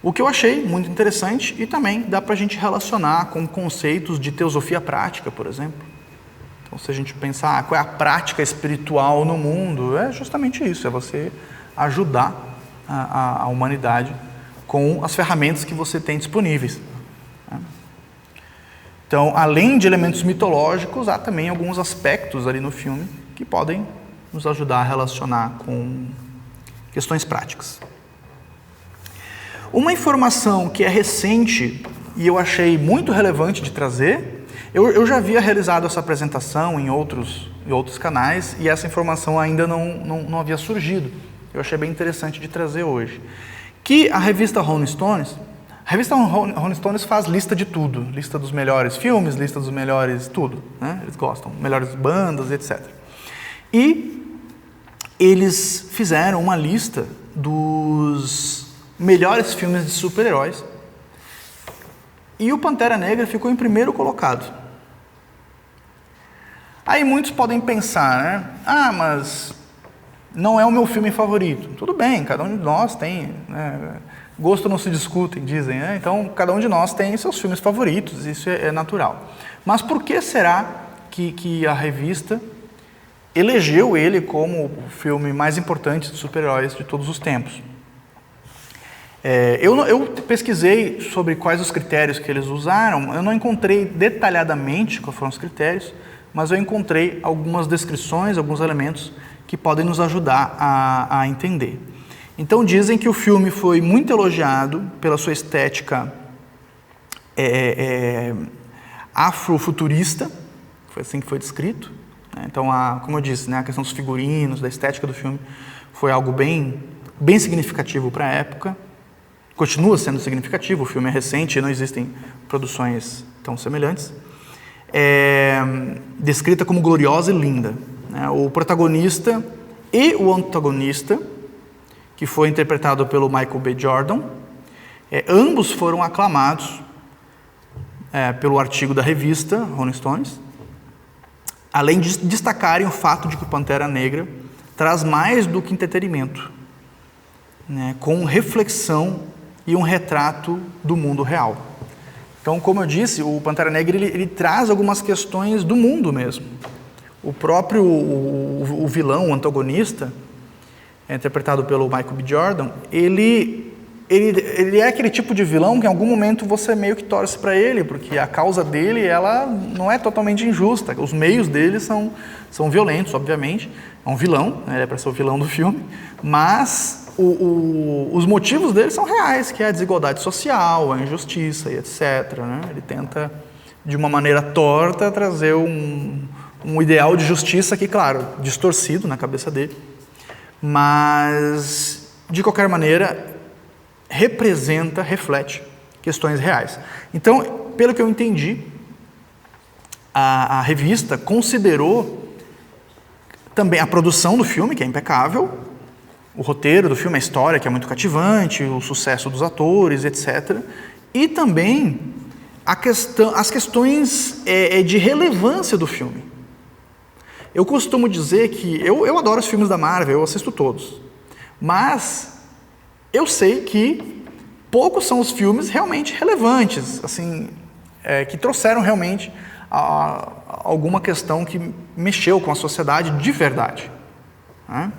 O que eu achei muito interessante e também dá para a gente relacionar com conceitos de teosofia prática, por exemplo. Então, se a gente pensar qual é a prática espiritual no mundo, é justamente isso, é você ajudar a humanidade com as ferramentas que você tem disponíveis. Então, além de elementos mitológicos, há também alguns aspectos ali no filme que podem nos ajudar a relacionar com questões práticas. Uma informação que é recente e eu achei muito relevante de trazer, eu já havia realizado essa apresentação em outros canais e essa informação ainda não havia surgido. Eu achei bem interessante de trazer hoje. Que a revista Rolling Stones, faz lista de tudo, lista dos melhores filmes, lista dos melhores tudo, né? Eles gostam, melhores bandas, etc. E eles fizeram uma lista dos melhores filmes de super-heróis e o Pantera Negra ficou em primeiro colocado. Aí muitos podem pensar, né? Mas não é o meu filme favorito. Tudo bem, cada um de nós tem, né? Gosto não se discutem, dizem, né? Então, cada um de nós tem seus filmes favoritos, isso é natural. Mas por que será que a revista elegeu ele como o filme mais importante de super-heróis de todos os tempos? Eu pesquisei sobre quais os critérios que eles usaram, eu não encontrei detalhadamente quais foram os critérios, mas eu encontrei algumas descrições, alguns elementos que podem nos ajudar a entender. Então dizem que o filme foi muito elogiado pela sua estética afrofuturista, foi assim que foi descrito. Então, como eu disse, né, a questão dos figurinos, da estética do filme, foi algo bem significativo para a época. Continua sendo significativo, o filme é recente e não existem produções tão semelhantes. Descrita como gloriosa e linda. O protagonista e o antagonista, que foi interpretado pelo Michael B. Jordan, ambos foram aclamados pelo artigo da revista Rolling Stones, além de destacarem o fato de que o Pantera Negra traz mais do que entretenimento, né, com reflexão e um retrato do mundo real. Então, como eu disse, o Pantera Negra ele traz algumas questões do mundo mesmo. O próprio o vilão, o antagonista, interpretado pelo Michael B. Jordan, ele é aquele tipo de vilão que em algum momento você meio que torce para ele, porque a causa dele ela não é totalmente injusta. Os meios dele são violentos, obviamente. É um vilão, né? Ele é para ser o vilão do filme, mas os motivos dele são reais, que é a desigualdade social, a injustiça e etc. Né? Ele tenta, de uma maneira torta, trazer um ideal de justiça que, claro, distorcido na cabeça dele, mas, de qualquer maneira, reflete questões reais. Então, pelo que eu entendi, a revista considerou também a produção do filme, que é impecável, o roteiro do filme, a história, que é muito cativante, o sucesso dos atores, etc. E também as questões de relevância do filme. Eu costumo dizer que eu adoro os filmes da Marvel, eu assisto todos, mas eu sei que poucos são os filmes realmente relevantes, assim, que trouxeram realmente alguma questão que mexeu com a sociedade de verdade. Né?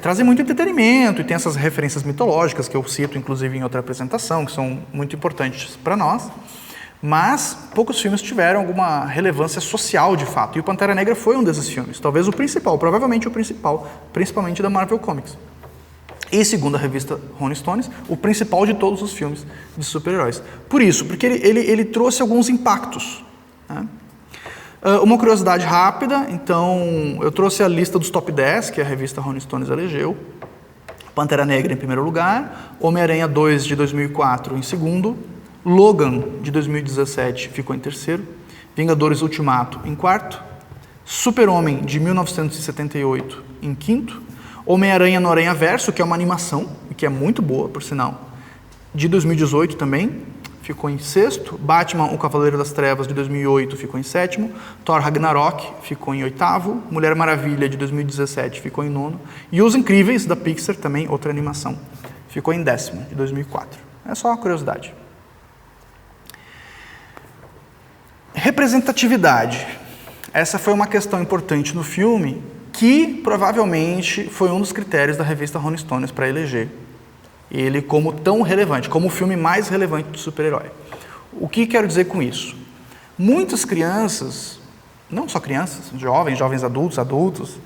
Trazem muito entretenimento e tem essas referências mitológicas que eu cito, inclusive, em outra apresentação, que são muito importantes para nós, mas poucos filmes tiveram alguma relevância social de fato, e o Pantera Negra foi um desses filmes, talvez o principal, provavelmente o principal, principalmente da Marvel Comics. E, segundo a revista Rolling Stones, o principal de todos os filmes de super-heróis. Por isso, porque ele trouxe alguns impactos. Né? Uma curiosidade rápida, então, eu trouxe a lista dos top 10, que a revista Rolling Stones elegeu. Pantera Negra em primeiro lugar, Homem-Aranha 2 de 2004 em segundo, Logan de 2017 ficou em terceiro, Vingadores Ultimato em quarto, Super-Homem de 1978 em quinto, Homem-Aranha no Aranhaverso, que é uma animação, e que é muito boa, por sinal, de 2018 também, ficou em sexto, Batman, o Cavaleiro das Trevas, de 2008, ficou em sétimo, Thor Ragnarok ficou em oitavo, Mulher Maravilha, de 2017, ficou em nono, e Os Incríveis, da Pixar, também outra animação, ficou em décimo, de 2004. É só uma curiosidade. Representatividade. Essa foi uma questão importante no filme, que provavelmente foi um dos critérios da revista Rolling Stones para eleger ele como tão relevante, como o filme mais relevante de super-herói. O que quero dizer com isso? Muitas crianças, não só crianças, jovens adultos,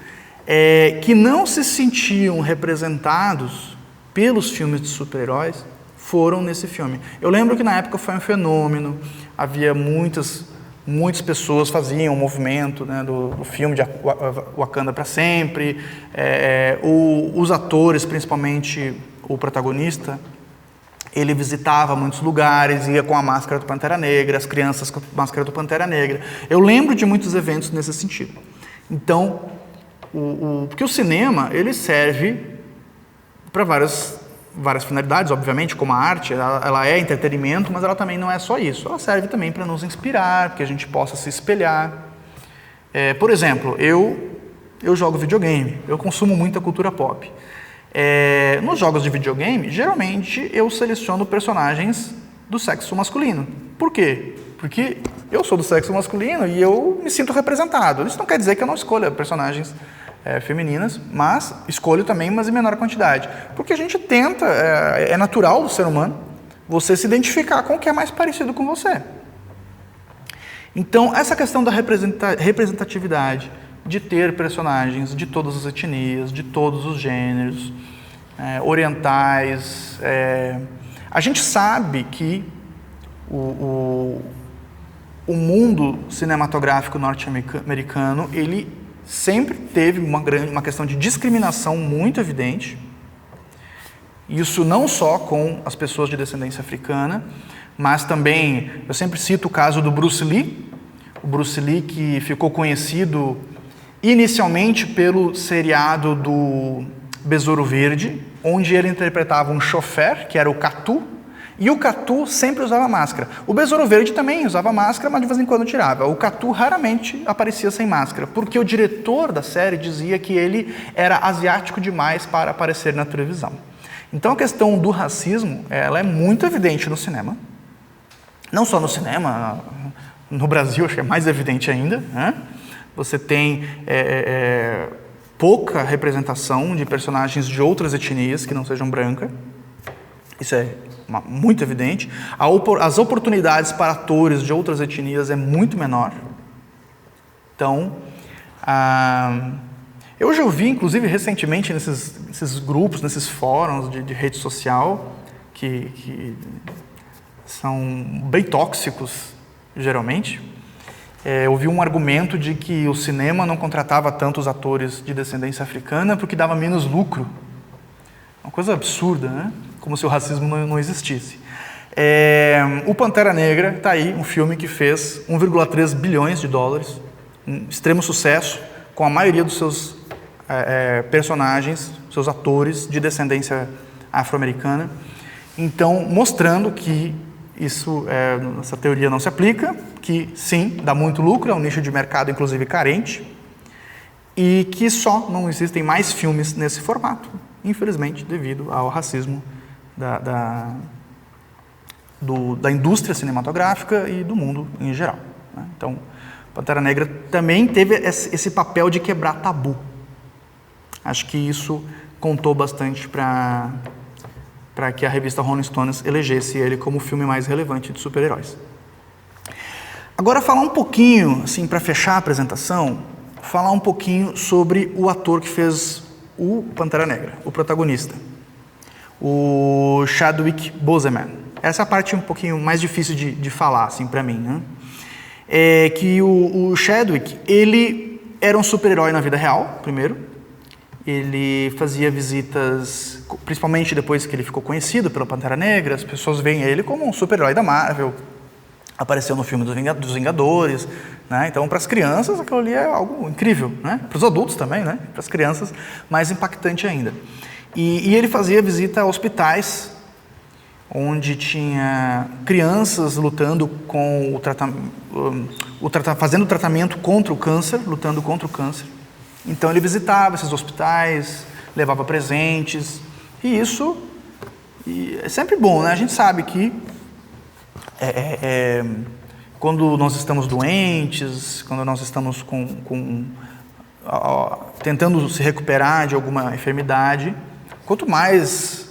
que não se sentiam representados pelos filmes de super-heróis, foram nesse filme. Eu lembro que na época foi um fenômeno, havia muitas pessoas faziam o movimento, né, do filme de Wakanda para sempre, os atores, principalmente o protagonista, ele visitava muitos lugares, ia com a máscara do Pantera Negra, as crianças com a máscara do Pantera Negra. Eu lembro de muitos eventos nesse sentido. Então, porque o cinema, ele serve para várias finalidades, obviamente, como a arte, ela é entretenimento, mas ela também não é só isso. Ela serve também para nos inspirar, que a gente possa se espelhar. Por exemplo, eu eu jogo videogame, eu consumo muita cultura pop. Nos jogos de videogame, geralmente eu seleciono personagens do sexo masculino. Por quê? Porque eu sou do sexo masculino e eu me sinto representado. Isso não quer dizer que eu não escolha personagens femininas, mas escolho também, mas em menor quantidade. Porque a gente tenta, é natural do ser humano, você se identificar com o que é mais parecido com você. Então, essa questão da representatividade, de ter personagens de todas as etnias, de todos os gêneros, orientais, a gente sabe que o mundo cinematográfico norte-americano, ele sempre teve uma questão de discriminação muito evidente. Isso não só com as pessoas de descendência africana, mas também, eu sempre cito o caso do Bruce Lee. O Bruce Lee, que ficou conhecido inicialmente pelo seriado do Besouro Verde, onde ele interpretava um chofer, que era o Catu, e o Catu sempre usava máscara. O Besouro Verde também usava máscara, mas de vez em quando tirava. O Catu raramente aparecia sem máscara, porque o diretor da série dizia que ele era asiático demais para aparecer na televisão. Então a questão do racismo, ela é muito evidente no cinema. Não só no cinema, no Brasil acho que é mais evidente ainda, né? Você tem pouca representação de personagens de outras etnias que não sejam brancas. Isso é muito evidente. As oportunidades para atores de outras etnias é muito menor. Então, eu já ouvi, inclusive, recentemente, nesses grupos, nesses fóruns de rede social, que são bem tóxicos, geralmente, eu vi um argumento de que o cinema não contratava tantos atores de descendência africana porque dava menos lucro. Uma coisa absurda, né? Como se o racismo não existisse. O Pantera Negra está aí, um filme que fez 1,3 bilhões de dólares, um extremo sucesso, com a maioria dos seus personagens, seus atores de descendência afro-americana. Então, mostrando que essa teoria não se aplica, que sim, dá muito lucro, é um nicho de mercado inclusive carente, e que só não existem mais filmes nesse formato, infelizmente, devido ao racismo da indústria cinematográfica e do mundo em geral, né? Então, Pantera Negra também teve esse papel de quebrar tabu. Acho que isso contou bastante para que a revista Rolling Stones elegesse ele como o filme mais relevante de super-heróis. Agora, falar um pouquinho, assim, para fechar a apresentação, falar um pouquinho sobre o ator que fez o Pantera Negra, o protagonista, o Chadwick Boseman. Essa é a parte um pouquinho mais difícil de falar, assim, para mim, né? É que o Chadwick, ele era um super-herói na vida real, primeiro. Ele fazia visitas, principalmente depois que ele ficou conhecido pela Pantera Negra, as pessoas veem ele como um super-herói da Marvel, apareceu no filme dos Vingadores, né? Então, para as crianças, aquilo ali é algo incrível, né? Para os adultos também, né? Para as crianças, mais impactante ainda. E ele fazia visita a hospitais, onde tinha crianças lutando com fazendo tratamento contra o câncer, lutando contra o câncer. Então ele visitava esses hospitais, levava presentes, e isso é sempre bom, né? A gente sabe que quando nós estamos doentes, quando nós estamos tentando se recuperar de alguma enfermidade, quanto mais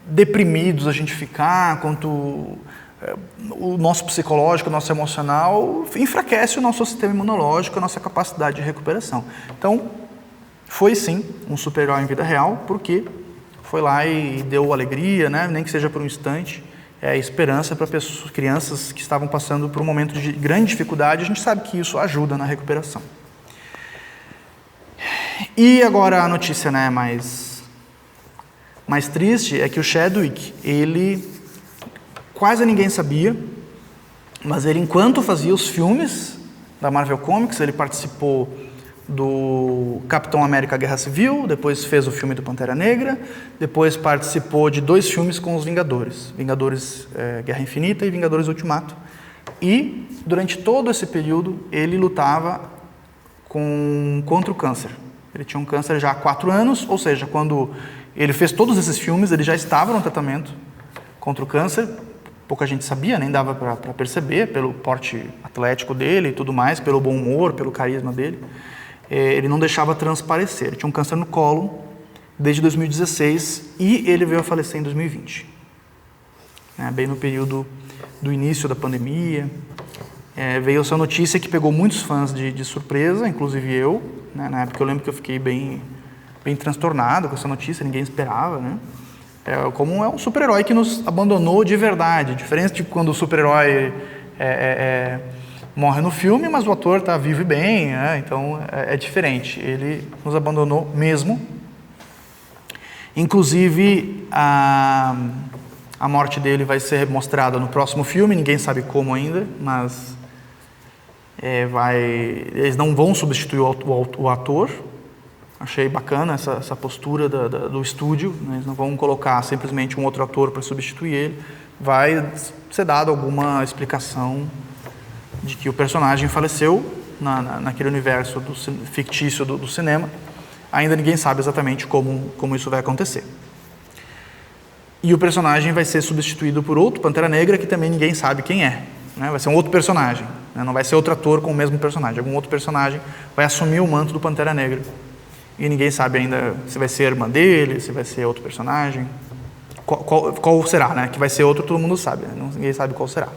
deprimidos a gente ficar, quanto o nosso psicológico, o nosso emocional enfraquece o nosso sistema imunológico, a nossa capacidade de recuperação. Então, foi sim um super-herói em vida real, porque foi lá e deu alegria, né? Nem que seja por um instante, esperança para crianças que estavam passando por um momento de grande dificuldade. A gente sabe que isso ajuda na recuperação. E agora a notícia, né, mais triste é que o Chadwick, ele quase ninguém sabia, mas ele, enquanto fazia os filmes da Marvel Comics, ele participou do Capitão América Guerra Civil, depois fez o filme do Pantera Negra, depois participou de 2 filmes com os Vingadores, Vingadores Guerra Infinita e Vingadores Ultimato. E, durante todo esse período, ele lutava contra o câncer. Ele tinha um câncer já há 4 anos, ou seja, quando ele fez todos esses filmes, ele já estava no tratamento contra o câncer. Pouca gente sabia, nem dava para perceber, pelo porte atlético dele e tudo mais, pelo bom humor, pelo carisma dele. Ele não deixava transparecer. Ele tinha um câncer no colo desde 2016 e ele veio a falecer em 2020. Bem no período do início da pandemia. Veio essa notícia que pegou muitos fãs de surpresa, inclusive eu. Na época eu lembro que eu fiquei bem transtornado com essa notícia, ninguém esperava, né? Como é um super-herói que nos abandonou de verdade. Diferente de quando o super-herói morre no filme, mas o ator está vivo e bem, né? Então é diferente. Ele nos abandonou mesmo. Inclusive, a morte dele vai ser mostrada no próximo filme, ninguém sabe como ainda, mas eles não vão substituir o ator. Achei bacana essa postura do estúdio, né? Eles não vão colocar simplesmente um outro ator para substituir ele. Vai ser dada alguma explicação de que o personagem faleceu naquele universo fictício do cinema. Ainda ninguém sabe exatamente como isso vai acontecer. E o personagem vai ser substituído por outro Pantera Negra, que também ninguém sabe quem é, né? Vai ser um outro personagem, né? Não vai ser outro ator com o mesmo personagem. Algum outro personagem vai assumir o manto do Pantera Negra. E ninguém sabe ainda se vai ser a irmã dele, se vai ser outro personagem. Qual será, né? Que vai ser outro, todo mundo sabe, né? Ninguém sabe qual será.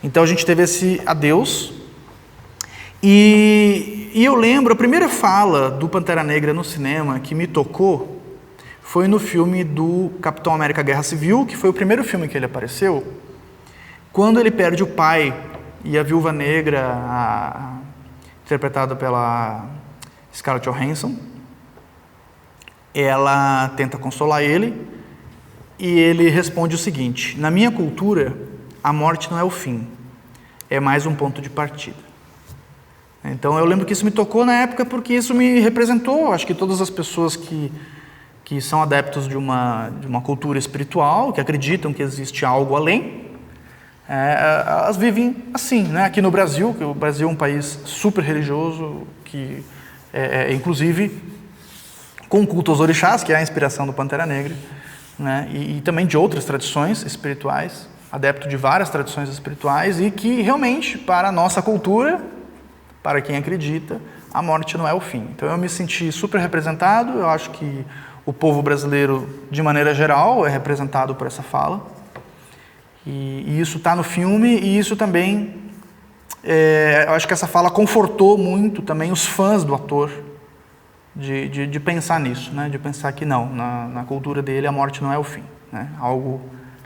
Então a gente teve esse adeus. E eu lembro, a primeira fala do Pantera Negra no cinema que me tocou foi no filme do Capitão América Guerra Civil, que foi o primeiro filme que ele apareceu, quando ele perde o pai e a Viúva Negra, interpretada pela Scarlett Johansson, ela tenta consolar ele e ele responde o seguinte: na minha cultura, a morte não é o fim, é mais um ponto de partida. Então eu lembro que isso me tocou na época porque isso me representou. Acho que todas as pessoas que são adeptos de uma cultura espiritual, que acreditam que existe algo além, elas vivem assim, né? Aqui no Brasil, que o Brasil é um país super religioso, que inclusive com o culto aos orixás, que é a inspiração do Pantera Negra, né? E também de outras tradições espirituais, adepto de várias tradições espirituais, e que realmente, para a nossa cultura, para quem acredita, a morte não é o fim. Então eu me senti super representado. Eu acho que o povo brasileiro, de maneira geral, é representado por essa fala. E isso está no filme, e isso também, eu acho que essa fala confortou muito também os fãs do ator, de pensar nisso, né? De pensar que não, na cultura dele a morte não é o fim, né?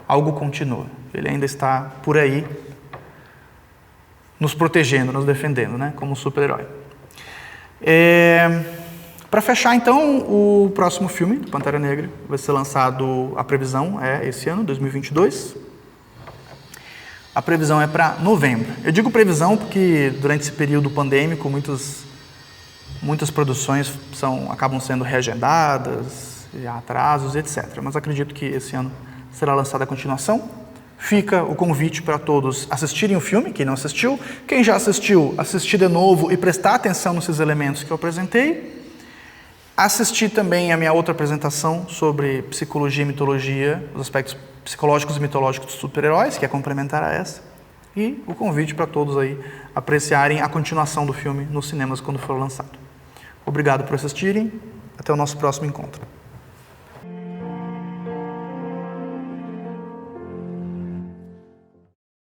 Algo continua. Ele ainda está por aí, nos protegendo, nos defendendo, né? Como super-herói. Para fechar, então, o próximo filme do Pantera Negra vai ser lançado, a previsão é esse ano, 2022. A previsão é para novembro. Eu digo previsão porque durante esse período pandêmico muitas produções acabam sendo reagendadas, há atrasos, etc. Mas acredito que esse ano será lançada a continuação. Fica o convite para todos assistirem o filme, quem não assistiu. Quem já assistiu, assistir de novo e prestar atenção nesses elementos que eu apresentei. Assistir também a minha outra apresentação sobre psicologia e mitologia, os aspectos psicológicos e mitológicos dos super-heróis, que é complementar a essa. E o convite para todos aí apreciarem a continuação do filme nos cinemas quando for lançado. Obrigado por assistirem. Até o nosso próximo encontro.